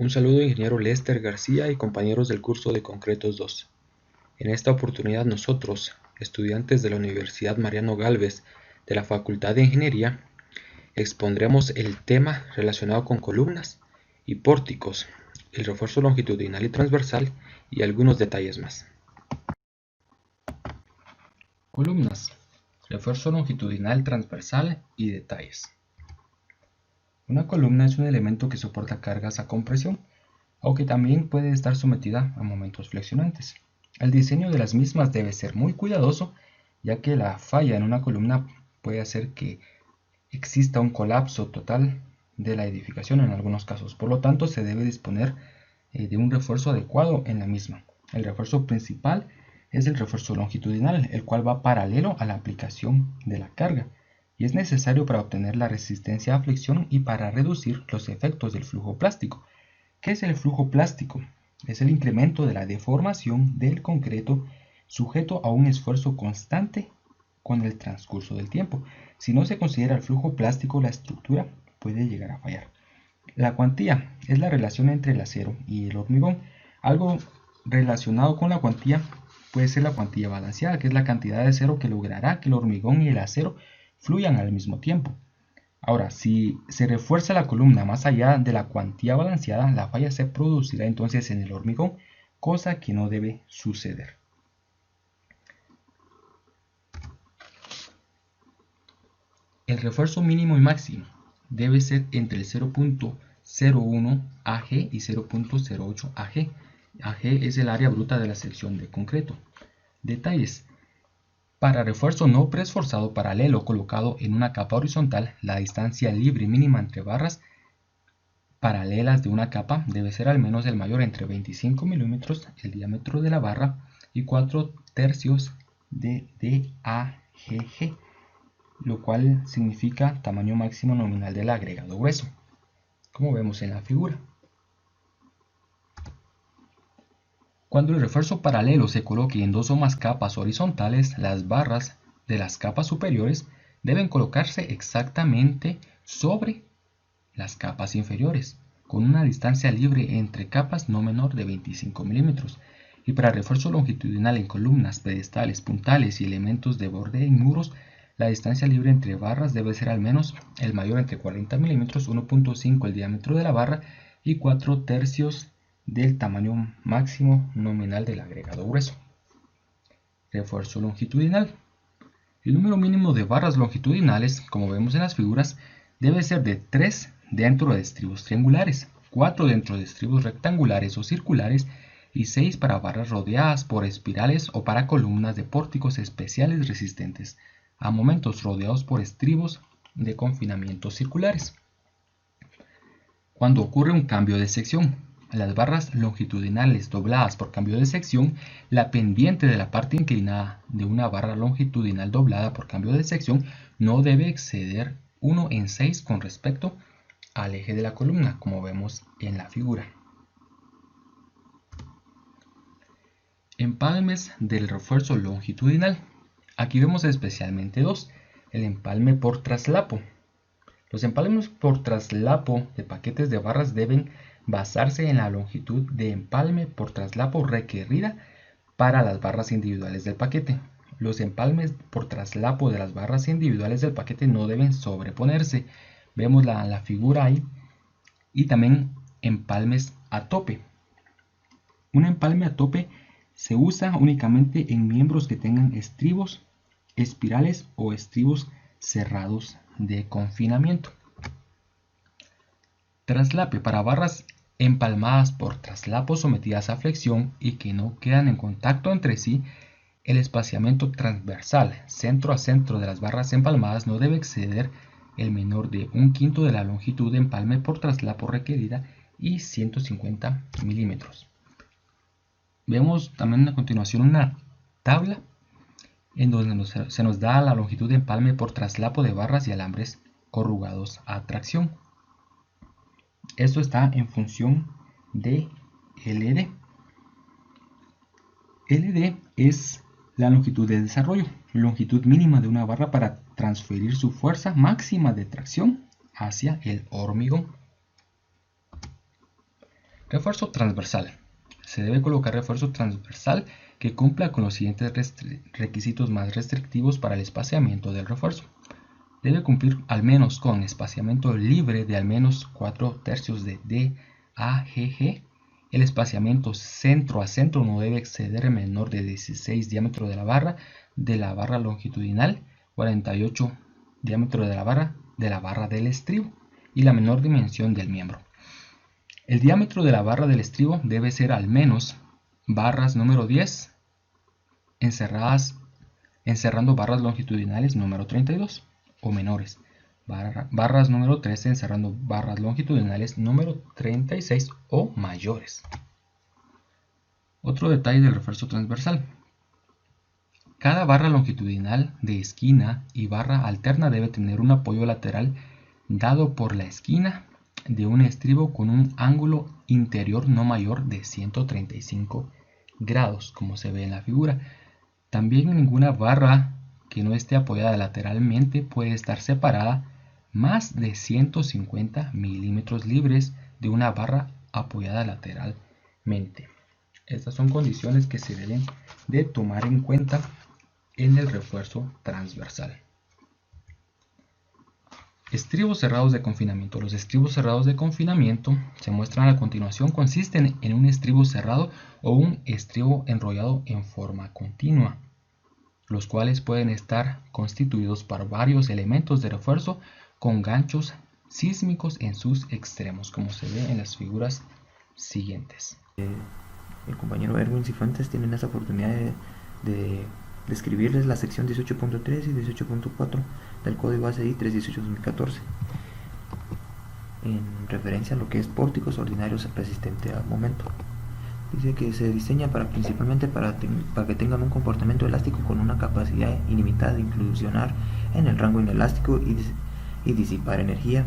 Un saludo ingeniero Lester García y compañeros del curso de Concretos 2. En esta oportunidad nosotros, estudiantes de la Universidad Mariano Gálvez de la Facultad de Ingeniería, expondremos el tema relacionado con columnas y pórticos, el refuerzo longitudinal y transversal y algunos detalles más. Columnas, refuerzo longitudinal, transversal y detalles. Una columna es un elemento que soporta cargas a compresión, aunque también puede estar sometida a momentos flexionantes. El diseño de las mismas debe ser muy cuidadoso, ya que la falla en una columna puede hacer que exista un colapso total de la edificación en algunos casos. Por lo tanto, se debe disponer de un refuerzo adecuado en la misma. El refuerzo principal es el refuerzo longitudinal, el cual va paralelo a la aplicación de la carga y es necesario para obtener la resistencia a flexión y para reducir los efectos del flujo plástico. ¿Qué es el flujo plástico? Es el incremento de la deformación del concreto sujeto a un esfuerzo constante con el transcurso del tiempo. Si no se considera el flujo plástico, la estructura puede llegar a fallar. La cuantía es la relación entre el acero y el hormigón. Algo relacionado con la cuantía puede ser la cuantía balanceada, que es la cantidad de acero que logrará que el hormigón y el acero fluyan al mismo tiempo. Ahora, si se refuerza la columna más allá de la cuantía balanceada, la falla se producirá entonces en el hormigón, cosa que no debe suceder. El refuerzo mínimo y máximo debe ser entre el 0.01 AG y 0.08 AG. AG es el área bruta de la sección de concreto. Detalles. Para refuerzo no preesforzado paralelo colocado en una capa horizontal, la distancia libre mínima entre barras paralelas de una capa debe ser al menos el mayor entre 25 milímetros, el diámetro de la barra, y 4/3 de DAGG, lo cual significa tamaño máximo nominal del agregado grueso, como vemos en la figura. Cuando el refuerzo paralelo se coloque en dos o más capas horizontales, las barras de las capas superiores deben colocarse exactamente sobre las capas inferiores, con una distancia libre entre capas no menor de 25 milímetros. Y para refuerzo longitudinal en columnas, pedestales, puntales y elementos de borde en muros, la distancia libre entre barras debe ser al menos el mayor entre 40 milímetros, 1.5 el diámetro de la barra y 4/3 del tamaño máximo nominal del agregado grueso. Refuerzo longitudinal. El número mínimo de barras longitudinales, como vemos en las figuras, debe ser de 3 dentro de estribos triangulares, 4 dentro de estribos rectangulares o circulares y 6 para barras rodeadas por espirales o para columnas de pórticos especiales resistentes a momentos rodeados por estribos de confinamiento circulares. Cuando ocurre un cambio de sección, las barras longitudinales dobladas por cambio de sección, la pendiente de la parte inclinada de una barra longitudinal doblada por cambio de sección no debe exceder 1/6 con respecto al eje de la columna, como vemos en la figura. Empalmes del refuerzo longitudinal. Aquí vemos especialmente dos: el empalme por traslapo. Los empalmes por traslapo de paquetes de barras deben basarse en la longitud de empalme por traslapo requerida para las barras individuales del paquete. Los empalmes por traslapo de las barras individuales del paquete no deben sobreponerse. Vemos la figura ahí. Y también empalmes a tope. Un empalme a tope se usa únicamente en miembros que tengan estribos, espirales o estribos cerrados de confinamiento. Traslape para barras empalmadas por traslapo sometidas a flexión y que no quedan en contacto entre sí. El espaciamiento transversal centro a centro de las barras empalmadas no debe exceder el menor de 1/5 de la longitud de empalme por traslapo requerida y 150 milímetros. Vemos también a continuación una tabla en donde se nos da la longitud de empalme por traslapo de barras y alambres corrugados a tracción. Esto está en función de LD. LD es la longitud de desarrollo, longitud mínima de una barra para transferir su fuerza máxima de tracción hacia el hormigón. Refuerzo transversal. Se debe colocar refuerzo transversal que cumpla con los siguientes requisitos más restrictivos para el espaciamiento del refuerzo. Debe cumplir al menos con espaciamiento libre de al menos 4/3 de DAGG. El espaciamiento centro a centro no debe exceder menor de 16 diámetro de la barra longitudinal, 48 diámetro de la barra del estribo y la menor dimensión del miembro. El diámetro de la barra del estribo debe ser al menos barras número 10 encerrando barras longitudinales número 32 o menores, barras número 13 encerrando barras longitudinales número 36 o mayores. Otro detalle del refuerzo transversal. Cada barra longitudinal de esquina y barra alterna debe tener un apoyo lateral dado por la esquina de un estribo con un ángulo interior no mayor de 135 grados, como se ve en la figura. También ninguna barra que no esté apoyada lateralmente puede estar separada más de 150 milímetros libres de una barra apoyada lateralmente. Estas son condiciones que se deben de tomar en cuenta en el refuerzo transversal. Estribos cerrados de confinamiento. Los estribos cerrados de confinamiento se muestran a continuación. Consisten en un estribo cerrado o un estribo enrollado en forma continua, los cuales pueden estar constituidos por varios elementos de refuerzo con ganchos sísmicos en sus extremos, como se ve en las figuras siguientes. El compañero Erwin Cifuentes tiene esta oportunidad de describirles la sección 18.3 y 18.4 del Código ACI 318-2014 en referencia a lo que es pórticos ordinarios resistentes al momento. Dice que se diseña principalmente para que tengan un comportamiento elástico con una capacidad ilimitada de inclusionar en el rango inelástico y disipar energía.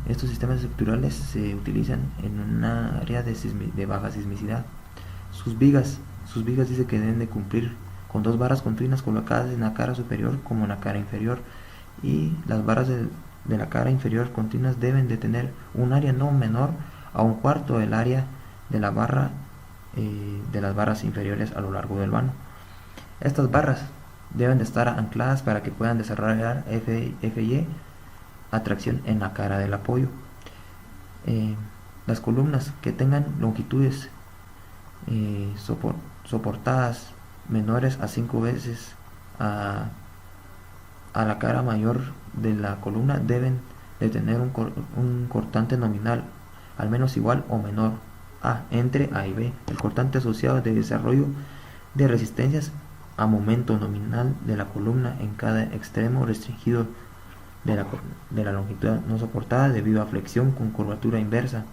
Estos sistemas estructurales se utilizan en un área de baja sismicidad. Sus vigas dice que deben de cumplir con 2 barras continuas colocadas en la cara superior como en la cara inferior, y las barras de la cara inferior continuas deben de tener un área no menor a 1/4 del área de la barra de las barras inferiores a lo largo del vano. Estas barras deben de estar ancladas para que puedan desarrollar FY atracción en la cara del apoyo. Las columnas que tengan longitudes soportadas menores a 5 veces a la cara mayor de la columna deben de tener un cortante nominal al menos igual o menor a entre A y B. El cortante asociado de desarrollo de resistencias a momento nominal de la columna en cada extremo restringido de la longitud no soportada debido a flexión con curvatura inversa.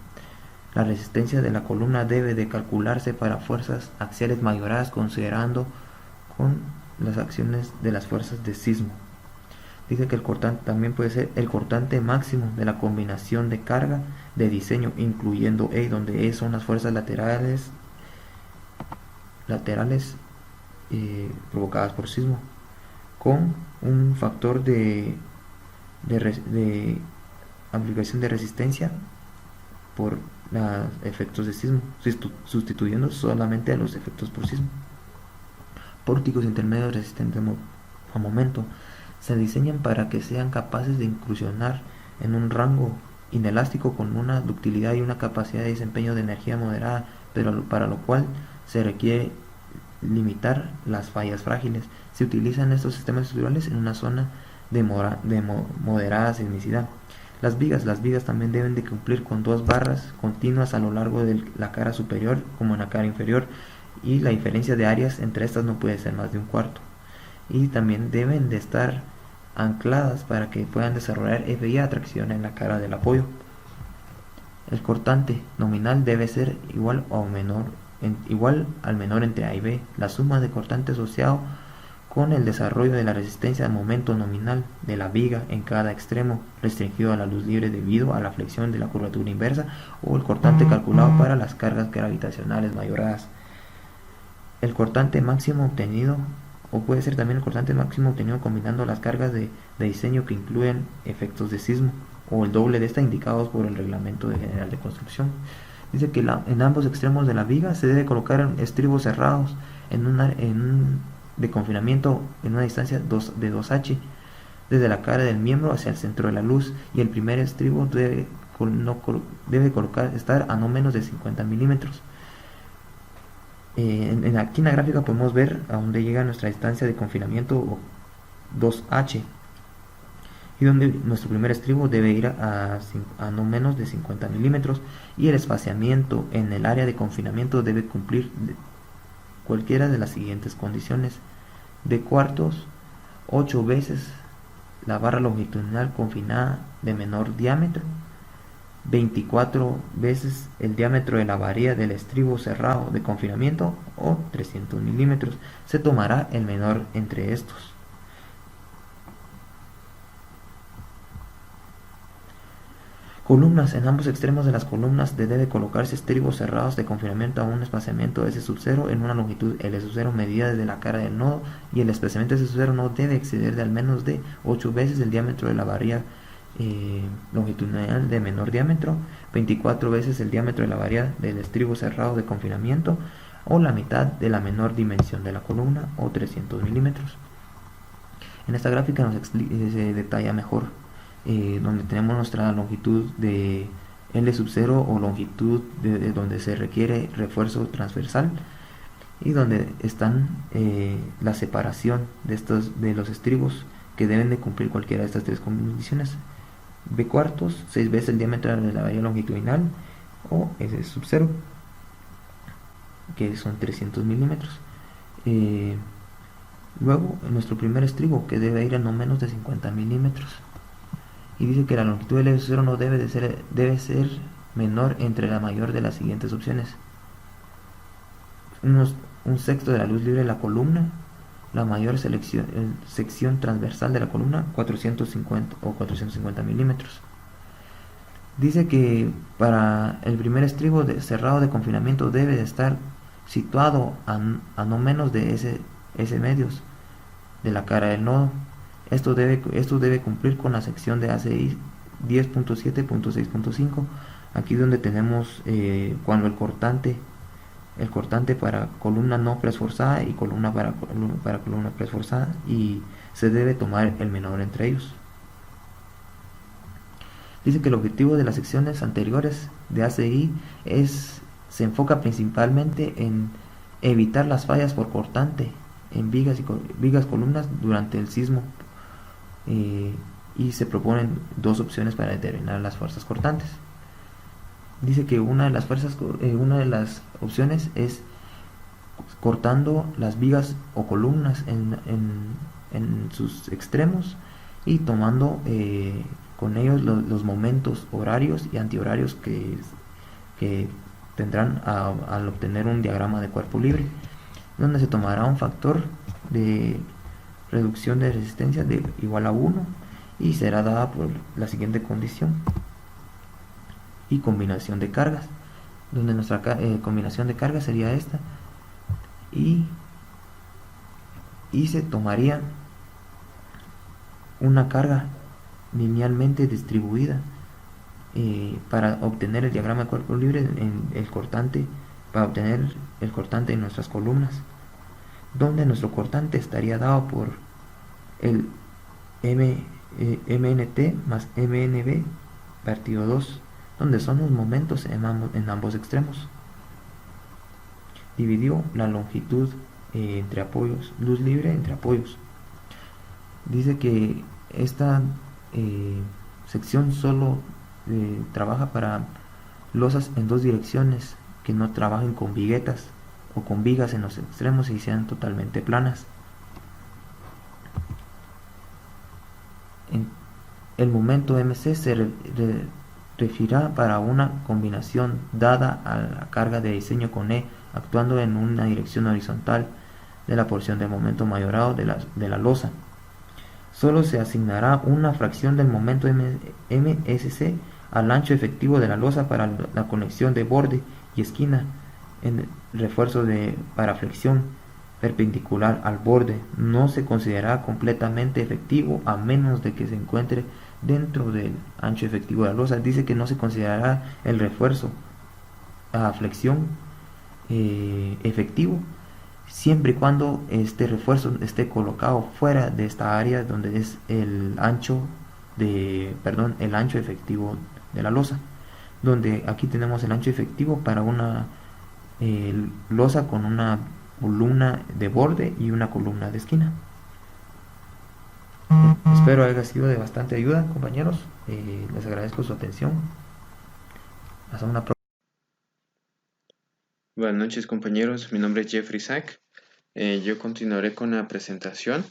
La resistencia de la columna debe de calcularse para fuerzas axiales mayoradas considerando con las acciones de las fuerzas de sismo. Dice que el cortante también puede ser el cortante máximo de la combinación de carga de diseño, incluyendo E, donde E son las fuerzas laterales provocadas por sismo, con un factor de amplificación de resistencia por los efectos de sismo, sustituyendo solamente a los efectos por sismo. Pórticos intermedios resistentes a momento se diseñan para que sean capaces de incursionar en un rango inelástico con una ductilidad y una capacidad de desempeño de energía moderada, pero para lo cual se requiere limitar las fallas frágiles. Se utilizan estos sistemas estructurales en una zona de moderada sismicidad. Las vigas también deben de cumplir con 2 barras continuas a lo largo de la cara superior como en la cara inferior, y la diferencia de áreas entre estas no puede ser más de 1/4. Y también deben de estar ancladas para que puedan desarrollar FY atracción en la cara del apoyo. El cortante nominal debe ser igual al menor entre A y B. La suma de cortante asociado con el desarrollo de la resistencia al momento nominal de la viga en cada extremo restringido a la luz libre debido a la flexión de la curvatura inversa, o el cortante calculado para las cargas gravitacionales mayoradas. El cortante máximo obtenido, o puede ser también el cortante máximo obtenido combinando las cargas de diseño que incluyen efectos de sismo, o el doble de esta indicados por el reglamento general de construcción. Dice que en ambos extremos de la viga se debe colocar estribos cerrados de confinamiento en una distancia de 2H desde la cara del miembro hacia el centro de la luz, y el primer estribo debe estar a no menos de 50 milímetros. Aquí en la gráfica podemos ver a dónde llega nuestra distancia de confinamiento 2H, y donde nuestro primer estribo debe ir a no menos de 50 milímetros, y el espaciamiento en el área de confinamiento debe cumplir cualquiera de las siguientes condiciones: de cuartos, 8 veces la barra longitudinal confinada de menor diámetro, 24 veces el diámetro de la varilla del estribo cerrado de confinamiento, o 300 milímetros. Se tomará el menor entre estos. Columnas. En ambos extremos de las columnas debe colocarse estribos cerrados de confinamiento a un espaciamiento S0 en una longitud L0 medida desde la cara del nodo, y el espaciamiento S0 no debe exceder de al menos de 8 veces el diámetro de la varilla longitudinal de menor diámetro, 24 veces el diámetro de la varilla del estribo cerrado de confinamiento, o la mitad de la menor dimensión de la columna, o 300 milímetros. En esta gráfica se detalla mejor, donde tenemos nuestra longitud de L0 o longitud de donde se requiere refuerzo transversal, y donde están la separación de los estribos que deben de cumplir cualquiera de estas tres condiciones: B cuartos, 6 veces el diámetro de la varilla longitudinal, o S0, que son 300 milímetros. Luego, nuestro primer estribo, que debe ir a no menos de 50 milímetros. Y dice que la longitud del S0 no debe ser menor entre la mayor de las siguientes opciones: un sexto de la luz libre de la columna, la mayor sección transversal de la columna, 450 milímetros. Dice que para el primer estribo cerrado de confinamiento debe de estar situado a no menos de S medios de la cara del nodo. Esto debe cumplir con la sección de ACI 10.7.6.5. Aquí donde tenemos cuando el cortante para columna no presforzada y columna para columna presforzada, y se debe tomar el menor entre ellos. Dice que el objetivo de las secciones anteriores de ACI se enfoca principalmente en evitar las fallas por cortante en vigas columnas durante el sismo, y se proponen dos opciones para determinar las fuerzas cortantes. Dice que una de las opciones es cortando las vigas o columnas en sus extremos, y tomando con ellos los momentos horarios y antihorarios que tendrán al obtener un diagrama de cuerpo libre, donde se tomará un factor de reducción de resistencia de igual a 1, y será dada por la siguiente condición: y combinación de cargas, donde nuestra combinación de cargas sería esta, y se tomaría una carga linealmente distribuida para obtener el diagrama de cuerpo libre para obtener el cortante en nuestras columnas, donde nuestro cortante estaría dado por el MNT más MNB partido 2, donde son los momentos en ambos extremos. Dividió la longitud entre apoyos, luz libre entre apoyos. Dice que esta sección solo trabaja para losas en dos direcciones, que no trabajen con viguetas o con vigas en los extremos y sean totalmente planas. El momento MC se referirá para una combinación dada a la carga de diseño con E actuando en una dirección horizontal de la porción del momento mayorado de la losa. Solo se asignará una fracción del momento MSC al ancho efectivo de la losa para la conexión de borde y esquina en refuerzo de paraflexión perpendicular al borde. No se considerará completamente efectivo a menos de que se encuentre dentro del ancho efectivo de la losa. Dice que no se considerará el refuerzo a flexión efectivo, siempre y cuando este refuerzo esté colocado fuera de esta área donde es el ancho efectivo de la losa, donde aquí tenemos el ancho efectivo para una losa con una columna de borde y una columna de esquina. Espero haya sido de bastante ayuda, compañeros. Les agradezco su atención. Hasta una próxima. Buenas noches, compañeros. Mi nombre es Jeffrey Sack. Yo continuaré con la presentación.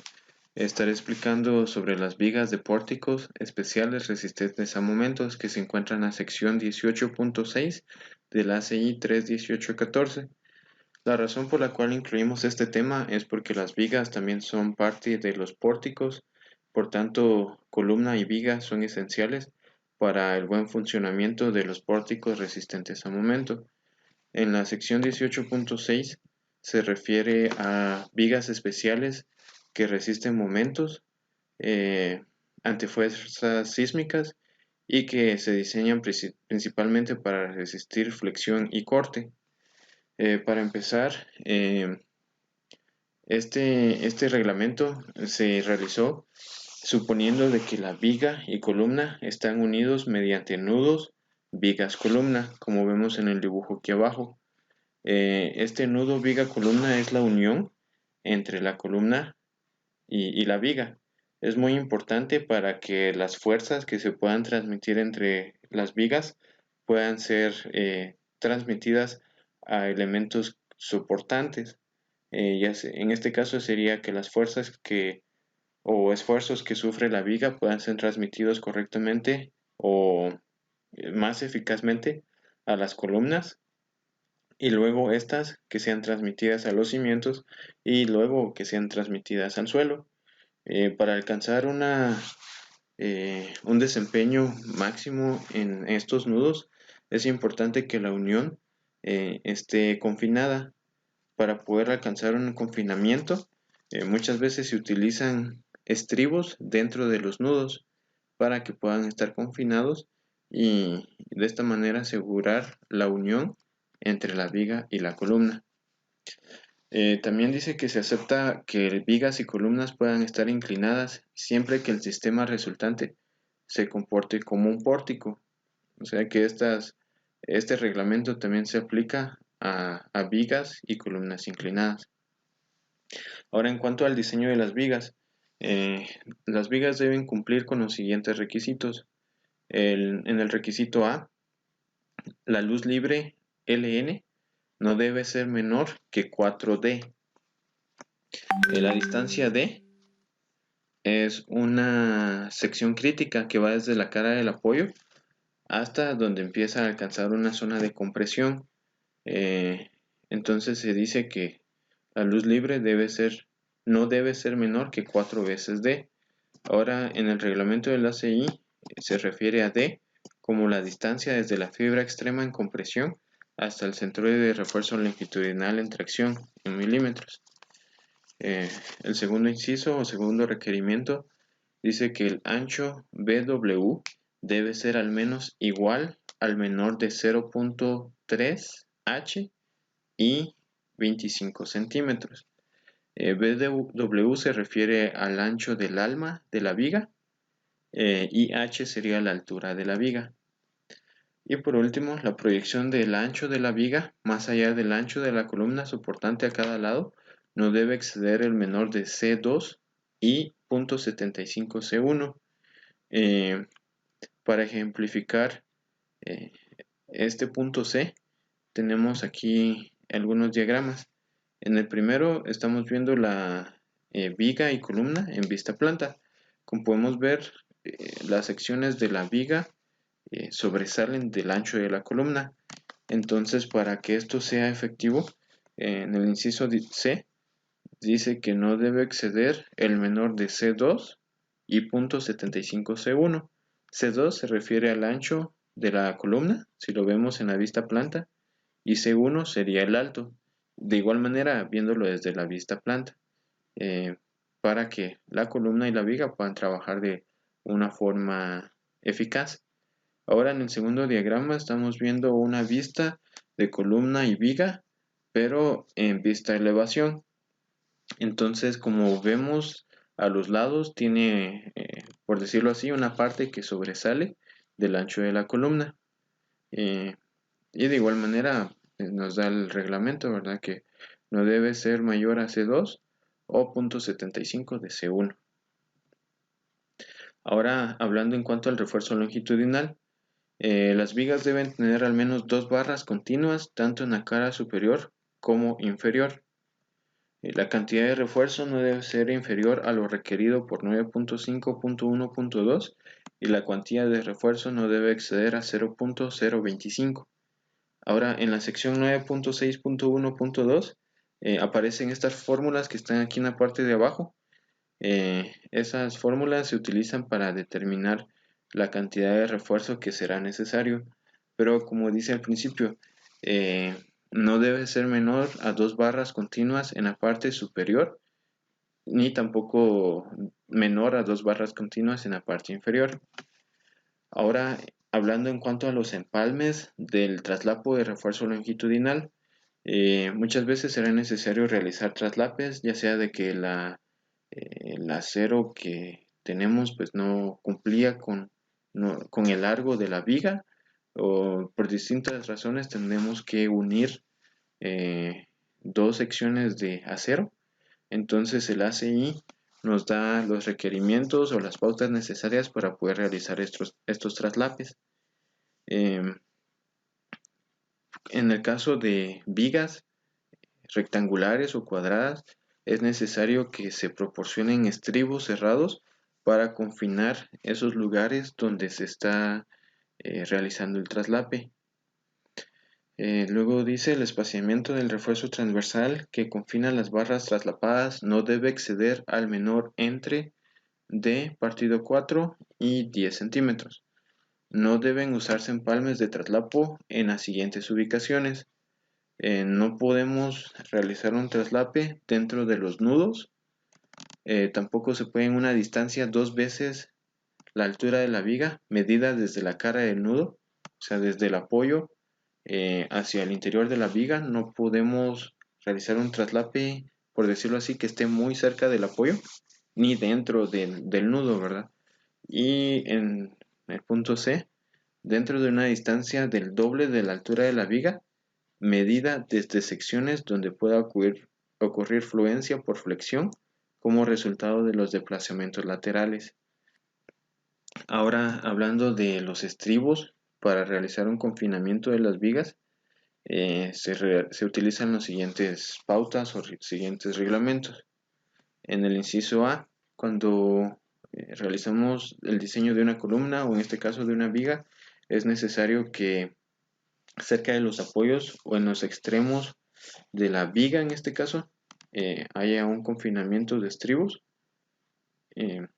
Estaré explicando sobre las vigas de pórticos especiales resistentes a momentos que se encuentran en la sección 18.6 del ACI 31814. La razón por la cual incluimos este tema es porque las vigas también son parte de los pórticos, por tanto, columna y viga son esenciales para el buen funcionamiento de los pórticos resistentes a momento. En la sección 18.6 se refiere a vigas especiales que resisten momentos ante fuerzas sísmicas y que se diseñan principalmente para resistir flexión y corte. Para empezar, este reglamento se realizó suponiendo de que la viga y columna están unidos mediante nudos vigas-columna, como vemos en el dibujo aquí abajo. Este nudo viga-columna es la unión entre la columna y la viga. Es muy importante para que las fuerzas que se puedan transmitir entre las vigas puedan ser transmitidas a elementos soportantes. En este caso sería que las fuerzas o esfuerzos que sufre la viga puedan ser transmitidos correctamente o más eficazmente a las columnas y luego estas que sean transmitidas a los cimientos y luego que sean transmitidas al suelo. Para alcanzar un desempeño máximo en estos nudos es importante que la unión esté confinada. Para poder alcanzar un confinamiento, muchas veces se utilizan estribos dentro de los nudos para que puedan estar confinados y de esta manera asegurar la unión entre la viga y la columna. También dice que se acepta que vigas y columnas puedan estar inclinadas siempre que el sistema resultante se comporte como un pórtico. O sea que este reglamento también se aplica a vigas y columnas inclinadas. Ahora, en cuanto al diseño de las vigas deben cumplir con los siguientes requisitos. En el requisito A, la luz libre LN no debe ser menor que 4D. La distancia D es una sección crítica que va desde la cara del apoyo hasta donde empieza a alcanzar una zona de compresión. Entonces se dice que la luz libre no debe ser menor que 4 veces D. Ahora, en el reglamento del ACI se refiere a D como la distancia desde la fibra extrema en compresión hasta el centroide de refuerzo longitudinal en tracción en milímetros. El segundo inciso o segundo requerimiento dice que el ancho BW debe ser al menos igual al menor de 0.3 H y 25 centímetros. BW se refiere al ancho del alma de la viga y H sería la altura de la viga. Y por último, la proyección del ancho de la viga más allá del ancho de la columna soportante a cada lado no debe exceder el menor de C2 y 0.75 C1. Para ejemplificar este punto C, tenemos aquí algunos diagramas. En el primero estamos viendo la viga y columna en vista planta. Como podemos ver, las secciones de la viga sobresalen del ancho de la columna. Entonces, para que esto sea efectivo, en el inciso C dice que no debe exceder el menor de C2 y 0.75 C1. C2 se refiere al ancho de la columna, si lo vemos en la vista planta, y C1 sería el alto. De igual manera, viéndolo desde la vista planta, para que la columna y la viga puedan trabajar de una forma eficaz. Ahora en el segundo diagrama estamos viendo una vista de columna y viga, pero en vista elevación. Entonces, como vemos a los lados, tiene, por decirlo así, una parte que sobresale del ancho de la columna. Y de igual manera nos da el reglamento, ¿verdad? Que no debe ser mayor a C2 o 0.75 de C1. Ahora, hablando en cuanto al refuerzo longitudinal, las vigas deben tener al menos 2 barras continuas, tanto en la cara superior como inferior. La cantidad de refuerzo no debe ser inferior a lo requerido por 9.5.1.2 y la cuantía de refuerzo no debe exceder a 0.025. Ahora, en la sección 9.6.1.2 aparecen estas fórmulas que están aquí en la parte de abajo. Esas fórmulas se utilizan para determinar la cantidad de refuerzo que será necesario, pero como dice al principio, no debe ser menor a 2 barras continuas en la parte superior, ni tampoco menor a 2 barras continuas en la parte inferior. Ahora, hablando en cuanto a los empalmes del traslapo de refuerzo longitudinal, muchas veces será necesario realizar traslapes, ya sea de que el acero que tenemos pues no cumplía con el largo de la viga, o por distintas razones tendremos que unir dos secciones de acero. Entonces el ACI nos da los requerimientos o las pautas necesarias para poder realizar estos traslapes. En el caso de vigas rectangulares o cuadradas, es necesario que se proporcionen estribos cerrados para confinar esos lugares donde se está realizando el traslape. Luego dice el espaciamiento del refuerzo transversal que confina las barras traslapadas no debe exceder al menor entre D partido 4 y 10 centímetros. No deben usarse empalmes de traslapo en las siguientes ubicaciones. No podemos realizar un traslape dentro de los nudos. Tampoco se puede en una distancia 2 veces la altura de la viga medida desde la cara del nudo, o sea, desde el apoyo hacia el interior de la viga. No podemos realizar un traslape, por decirlo así, que esté muy cerca del apoyo, ni dentro del nudo, ¿verdad? Y en el punto C, dentro de una distancia del doble de la altura de la viga, medida desde secciones donde pueda ocurrir fluencia por flexión como resultado de los desplazamientos laterales. Ahora, hablando de los estribos, para realizar un confinamiento de las vigas, se utilizan las siguientes pautas o siguientes reglamentos. En el inciso A, cuando realizamos el diseño de una columna o en este caso de una viga, es necesario que cerca de los apoyos o en los extremos de la viga en este caso haya un confinamiento de estribos. En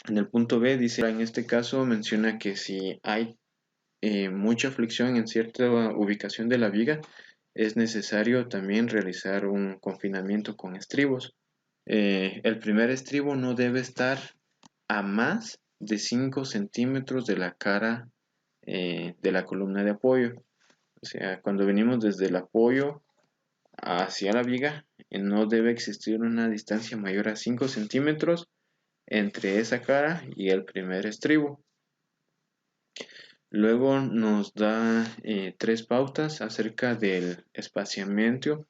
el punto B dice, en este caso menciona que si hay mucha flexión en cierta ubicación de la viga, es necesario también realizar un confinamiento con estribos. El primer estribo no debe estar a más de 5 centímetros de la cara de la columna de apoyo. O sea, cuando venimos desde el apoyo hacia la viga, no debe existir una distancia mayor a 5 centímetros entre esa cara y el primer estribo. Luego nos da 3 pautas acerca del espaciamiento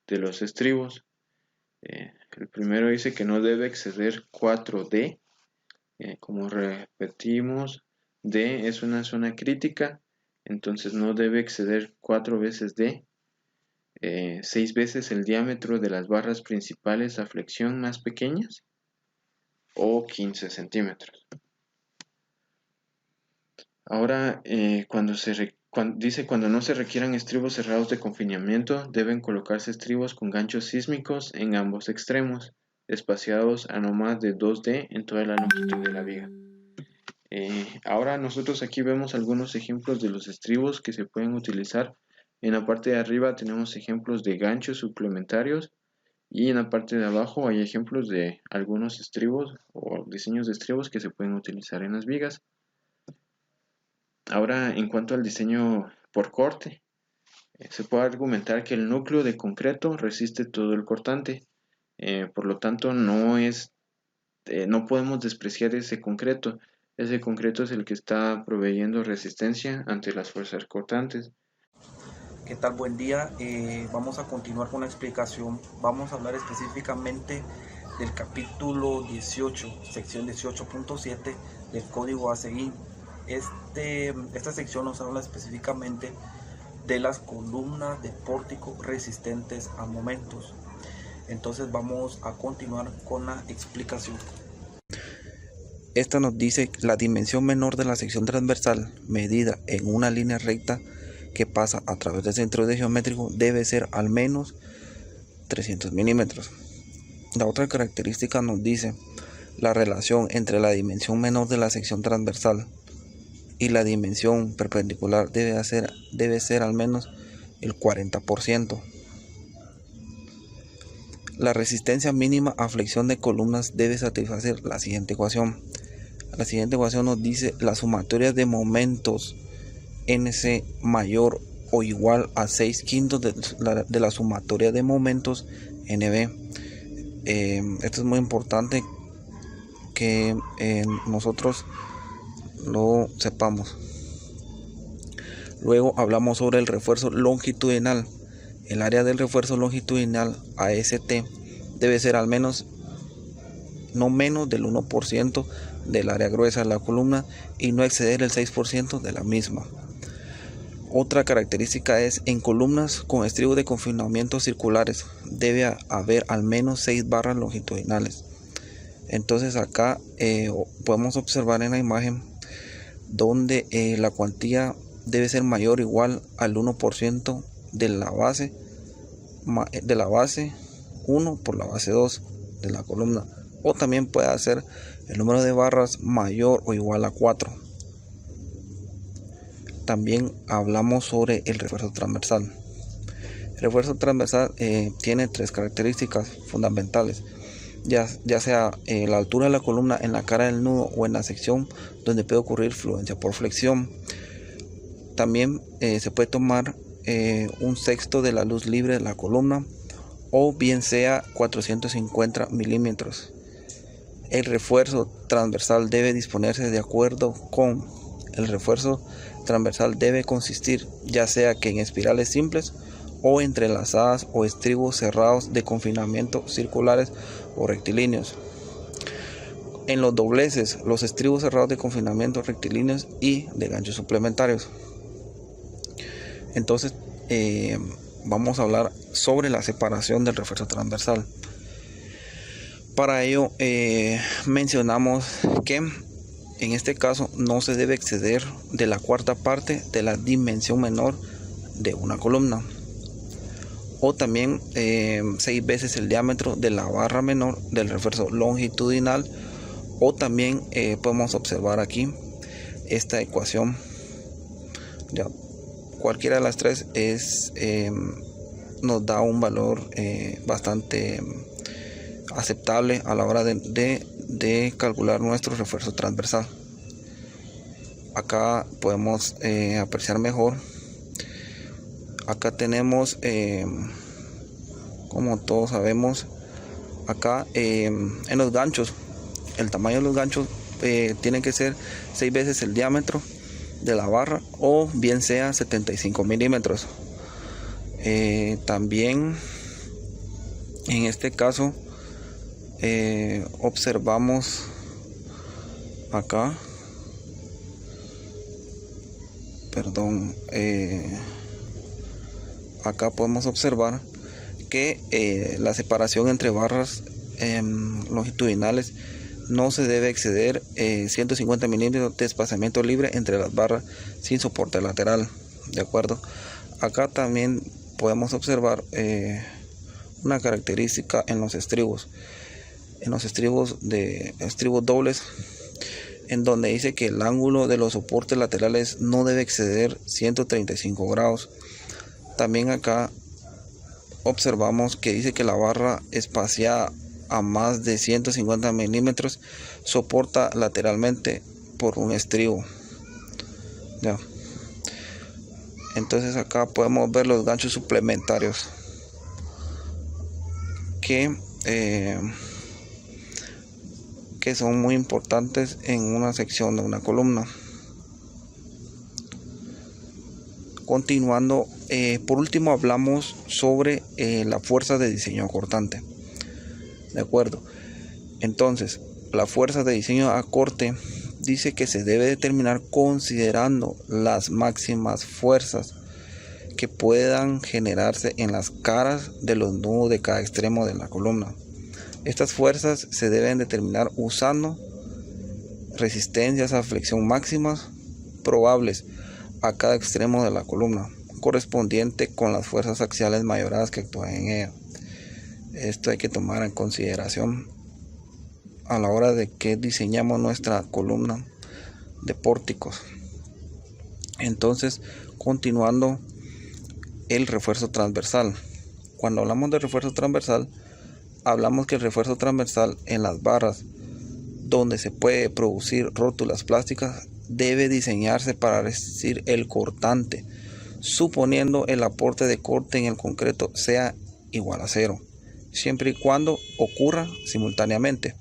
de los estribos. El primero dice que no debe exceder 4D. Como repetimos, D es una zona crítica, entonces no debe exceder 4 veces D. 6 veces el diámetro de las barras principales a flexión más pequeñas o 15 centímetros. Ahora, cuando no se requieran estribos cerrados de confinamiento, deben colocarse estribos con ganchos sísmicos en ambos extremos, espaciados a no más de 2D en toda la longitud de la viga. Ahora nosotros aquí vemos algunos ejemplos de los estribos que se pueden utilizar. En la parte de arriba tenemos ejemplos de ganchos suplementarios y en la parte de abajo hay ejemplos de algunos estribos o diseños de estribos que se pueden utilizar en las vigas. Ahora, en cuanto al diseño por corte, Se puede argumentar que el núcleo de concreto resiste todo el cortante, por lo tanto no podemos despreciar ese concreto. Ese concreto es el que está proveyendo resistencia ante las fuerzas cortantes. ¿Qué tal? Buen día. Vamos a continuar con la explicación. Vamos a hablar específicamente del capítulo 18, sección 18.7 del código ACI. Esta sección nos habla específicamente de las columnas de pórtico resistentes a momentos. Entonces vamos a continuar con la explicación. Esta nos dice la dimensión menor de la sección transversal medida en una línea recta que pasa a través del centro de geométrico debe ser al menos 300 milímetros. La otra característica nos dice la relación entre la dimensión menor de la sección transversal y la dimensión perpendicular debe ser al menos el 40%. La resistencia mínima a flexión de columnas debe satisfacer la siguiente ecuación. La siguiente ecuación nos dice la sumatoria de momentos NC mayor o igual a 6/5 de la sumatoria de momentos NB. Esto es muy importante que nosotros lo sepamos. Luego hablamos sobre el refuerzo longitudinal. El área del refuerzo longitudinal AST debe ser al menos no menos del 1% del área gruesa de la columna y no exceder el 6% de la misma. Otra característica es en columnas con estribos de confinamiento circulares debe haber al menos 6 barras longitudinales. Entonces acá podemos observar en la imagen donde la cuantía debe ser mayor o igual al 1% de la base 1 por la base 2 de la columna, o también puede ser el número de barras mayor o igual a 4. También hablamos sobre el refuerzo transversal. El refuerzo transversal tiene 3 características fundamentales, ya sea la altura de la columna en la cara del nudo o en la sección donde puede ocurrir fluencia por flexión. También se puede tomar 1/6 de la luz libre de la columna o bien sea 450 milímetros. El refuerzo transversal debe disponerse de acuerdo con el refuerzo transversal debe consistir ya sea que en espirales simples o entrelazadas o estribos cerrados de confinamiento circulares o rectilíneos. En los dobleces, los estribos cerrados de confinamiento rectilíneos y de ganchos suplementarios. Entonces vamos a hablar sobre la separación del refuerzo transversal. Para ello mencionamos que en este caso no se debe exceder de la 1/4 parte de la dimensión menor de una columna, o también 6 veces el diámetro de la barra menor del refuerzo longitudinal, o también podemos observar aquí esta ecuación. Ya, cualquiera de las 3 nos da un valor bastante aceptable a la hora de calcular nuestro refuerzo transversal. Acá podemos apreciar mejor. Acá tenemos, como todos sabemos, acá en los ganchos, el tamaño de los ganchos tiene que ser 6 veces el diámetro de la barra o bien sea 75 milímetros. También en este caso observamos acá, acá podemos observar que la separación entre barras longitudinales no se debe exceder 150 milímetros de espaciamiento libre entre las barras sin soporte lateral. De acuerdo, acá también podemos observar una característica en los estribos. En los estribos dobles, en donde dice que el ángulo de los soportes laterales no debe exceder 135 grados. También acá observamos que dice que la barra espaciada a más de 150 milímetros soporta lateralmente por un estribo. Ya. Entonces acá podemos ver los ganchos suplementarios que son muy importantes en una sección de una columna. Continuando, por último hablamos sobre la fuerza de diseño cortante. De acuerdo. Entonces, la fuerza de diseño a corte dice que se debe determinar considerando las máximas fuerzas que puedan generarse en las caras de los nudos de cada extremo de la columna. Estas fuerzas se deben determinar usando resistencias a flexión máximas probables a cada extremo de la columna, correspondiente con las fuerzas axiales mayoradas que actúan en ella. Esto hay que tomar en consideración a la hora de que diseñamos nuestra columna de pórticos. Entonces, continuando, el refuerzo transversal. Cuando hablamos de refuerzo transversal, hablamos que el refuerzo transversal en las barras donde se puede producir rótulas plásticas debe diseñarse para resistir el cortante, suponiendo el aporte de corte en el concreto sea igual a 0, siempre y cuando ocurra simultáneamente.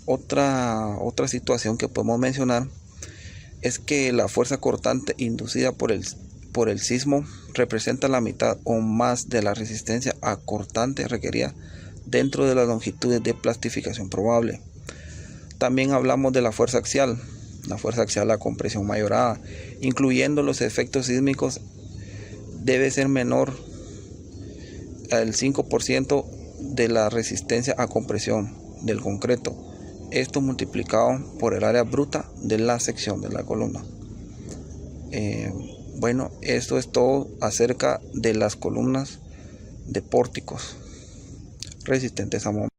Otra situación que podemos mencionar es que la fuerza cortante inducida por el sismo representa la mitad o más de la resistencia a cortante requerida dentro de las longitudes de plastificación probable. También hablamos de la fuerza axial a compresión mayorada, incluyendo los efectos sísmicos, debe ser menor al 5% de la resistencia a compresión del concreto, esto multiplicado por el área bruta de la sección de la columna. Bueno, esto es todo acerca de las columnas de pórticos resistentes a movimiento.